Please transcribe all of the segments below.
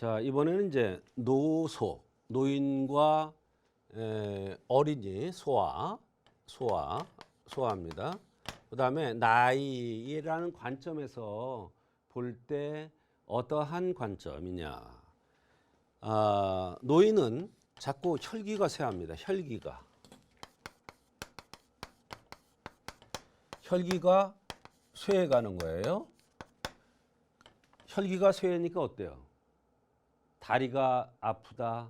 자, 이번에는 이제 노인과 어린이, 소아입니다. 그다음에 나이라는 관점에서 볼 때 어떠한 관점이냐? 노인은 자꾸 혈기가 쇠합니다. 혈기가 쇠해가는 거예요. 혈기가 쇠니까 어때요? 다리가 아프다,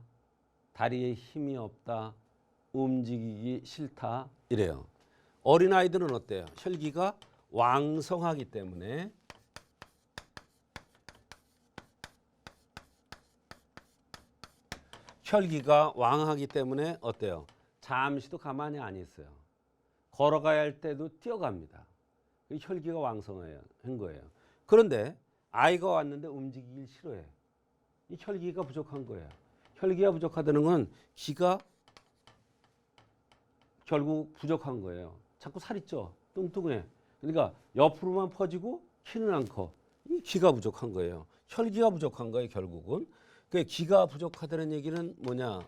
다리에 힘이 없다, 움직이기 싫다 이래요. 어린아이들은 어때요? 혈기가 왕성하기 때문에 어때요? 잠시도 가만히 안 있어요. 걸어가야 할 때도 뛰어갑니다. 혈기가 왕성한 거예요. 그런데 아이가 왔는데 움직이기 싫어해. 이 혈기가 부족한 거예요. 혈기가 부족하다는 건 기가 결국 부족한 거예요. 자꾸 살이 쪄, 뚱뚱해. 그러니까 옆으로만 퍼지고 키는 안 커. 이 기가 부족한 거예요. 혈기가 부족한 거예요, 결국은. 그러니까 기가 부족하다는 얘기는 뭐냐?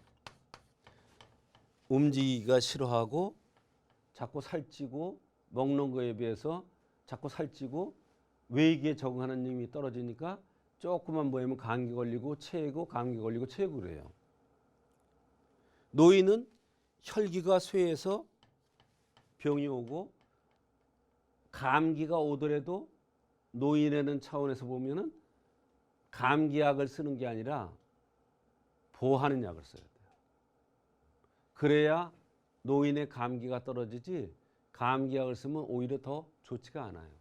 움직이기가 싫어하고 자꾸 살찌고 먹는 거에 비해서 자꾸 살찌고 외기에 적응하는 힘이 떨어지니까 조금만 모이면 감기 걸리고 체고 감기 걸리고 체고 그래요. 노인은 혈기가 쇠해서 병이 오고 감기가 오더라도 노인이라는 차원에서 보면은 감기약을 쓰는 게 아니라 보하는 약을 써야 돼요. 그래야 노인의 감기가 떨어지지 감기약을 쓰면 오히려 더 좋지가 않아요.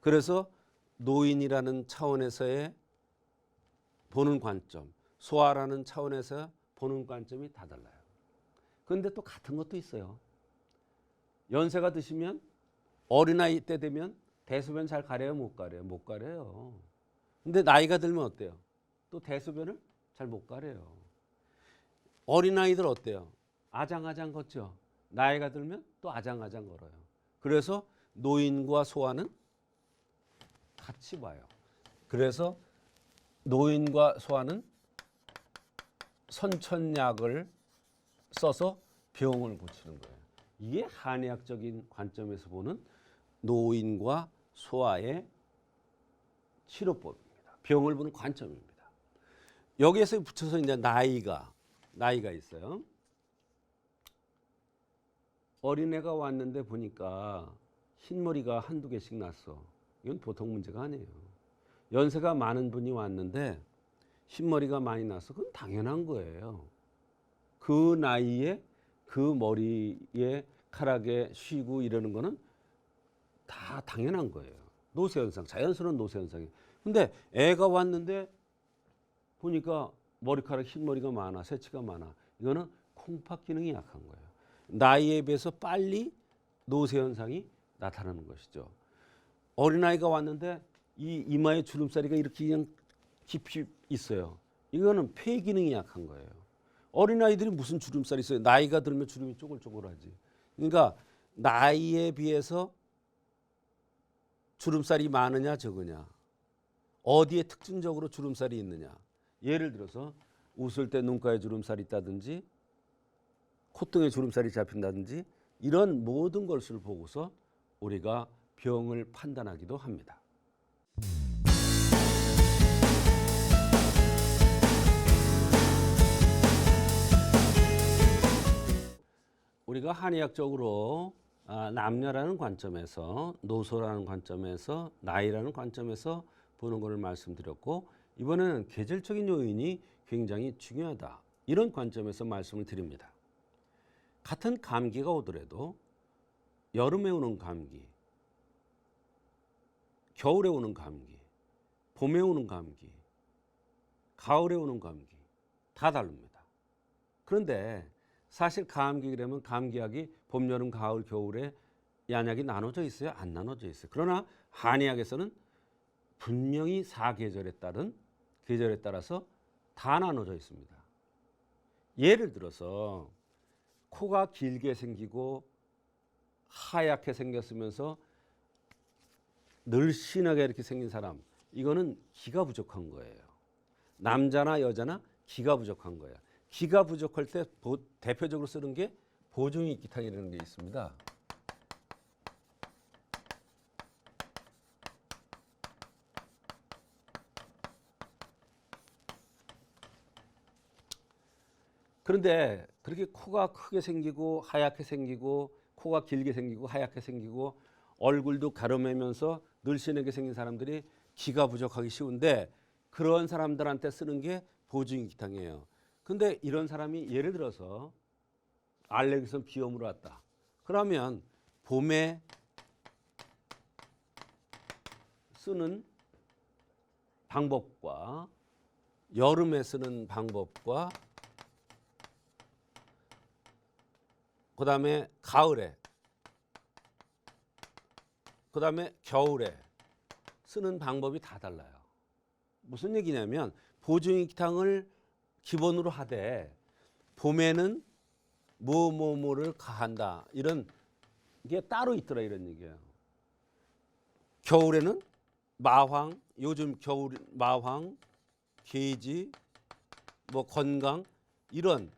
그래서 노인이라는 차원에서의 보는 관점, 소아라는 차원에서 보는 관점이 다 달라요. 그런데 또 같은 것도 있어요. 연세가 드시면 어린아이 때 되면 대소변 잘 가려요? 못 가려요? 못 가려요. 근데 나이가 들면 어때요? 또 대소변을 잘 못 가려요. 어린아이들 어때요? 아장아장 걷죠? 나이가 들면 또 아장아장 걸어요. 그래서 노인과 소아는 같이 봐요. 그래서 노인과 소아는 선천약을 써서 병을 고치는 거예요. 이게 한의학적인 관점에서 보는 노인과 소아의 치료법입니다. 병을 보는 관점입니다. 여기에서 붙여서 이제 나이가 있어요. 어린애가 왔는데 보니까 흰머리가 한두 개씩 났어. 이건 보통 문제가 아니에요. 연세가 많은 분이 왔는데 흰머리가 많이 나서 그건 당연한 거예요. 그 나이에 그 머리에 카락에 쉬고 이러는 거는 다 당연한 거예요. 노쇠현상, 자연스러운 노쇠현상이에요. 근데 애가 왔는데 보니까 머리카락 흰머리가 많아, 새치가 많아. 이거는 콩팥 기능이 약한 거예요. 나이에 비해서 빨리 노쇠현상이 나타나는 것이죠. 어린아이가 왔는데 이 이마에 주름살이가 이렇게 그냥 깊이 있어요. 이거는 폐 기능이 약한 거예요. 어린아이들이 무슨 주름살이 있어요. 나이가 들면 주름이 쪼글쪼글하지. 그러니까 나이에 비해서 주름살이 많으냐 적으냐. 어디에 특징적으로 주름살이 있느냐. 예를 들어서 웃을 때 눈가에 주름살이 있다든지 콧등에 주름살이 잡힌다든지 이런 모든 것을 보고서 우리가 병을 판단하기도 합니다. 우리가 한의학적으로 남녀라는 관점에서 노소라는 관점에서 나이라는 관점에서 보는 것을 말씀드렸고 이번에는 계절적인 요인이 굉장히 중요하다. 이런 관점에서 말씀을 드립니다. 같은 감기가 오더라도 여름에 오는 감기, 겨울에 오는 감기, 봄에 오는 감기, 가을에 오는 감기 다 다릅니다. 그런데 사실 감기라면 감기약이 봄, 여름, 가을, 겨울에 약이 나눠져 있어요? 안 나눠져 있어요. 그러나 한의학에서는 분명히 사계절에 따라서 다 나눠져 있습니다. 예를 들어서 코가 길게 생기고 하얗게 생겼으면서 늘씬하게 이렇게 생긴 사람, 이거는 기가 부족한 거예요. 남자나 여자나 기가 부족한 거야. 기가 부족할 때 대표적으로 쓰는 게 보증익기탕이라는 게 있습니다. 그런데 그렇게 코가 크게 생기고 하얗게 생기고 코가 길게 생기고 하얗게 생기고 얼굴도 가려매면서 늘씬하게 생긴 사람들이 기가 부족하기 쉬운데 그런 사람들한테 쓰는 게 보증익기탕이에요. 근데 이런 사람이 예를 들어서 알레르기성 비염으로 왔다. 그러면 봄에 쓰는 방법과 여름에 쓰는 방법과 그다음에 가을에 그다음에 겨울에 쓰는 방법이 다 달라요. 무슨 얘기냐면 보증익탕을 기본으로 하되 봄에는 뭐를 가한다 이런 게 따로 있더라 이런 얘기예요. 겨울에는 마황, 요즘 겨울 마황, 계지, 뭐 건강 이런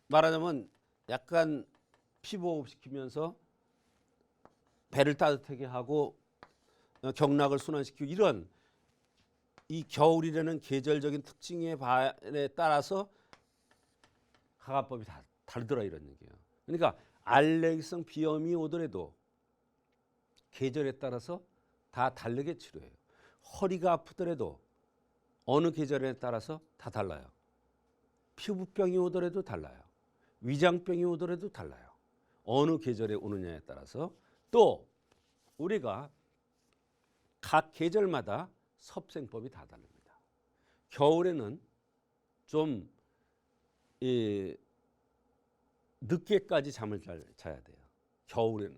말하자면 약간 피부호흡 시키면서 배를 따뜻하게 하고 경락을 순환시키고 이런 이 겨울이라는 계절적인 특징에 따라서 가가법이 다 다르더라 이런 얘기예요. 그러니까 알레르기성 비염이 오더라도 계절에 따라서 다 다르게 치료해요. 허리가 아프더라도 어느 계절에 따라서 다 달라요. 피부병이 오더라도 달라요. 위장병이 오더라도 달라요. 어느 계절에 오느냐에 따라서 또 우리가 각 계절마다 섭생법이 다 다릅니다. 겨울에는 좀 늦게까지 잠을 잘 자야 돼요. 겨울에는.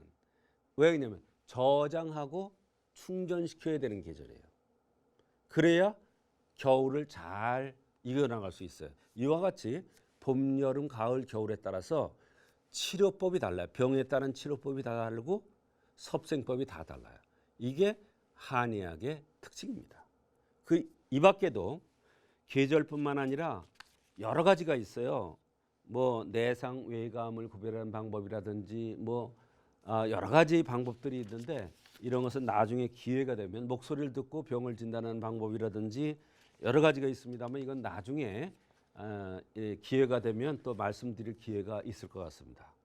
왜 그러냐면 저장하고 충전시켜야 되는 계절이에요. 그래야 겨울을 잘 이겨나갈 수 있어요. 이와 같이 봄, 여름, 가을, 겨울에 따라서 치료법이 달라요. 병에 따른 치료법이 다 다르고 섭생법이 다 달라요. 이게 한의학의 특징입니다. 이 밖에도 계절뿐만 아니라 여러 가지가 있어요. 뭐 내상 외감을 구별하는 방법이라든지 뭐 여러 가지 방법들이 있는데 이런 것은 나중에 기회가 되면 목소리를 듣고 병을 진단하는 방법이라든지 여러 가지가 있습니다만 이건 나중에 기회가 되면 또 말씀드릴 기회가 있을 것 같습니다.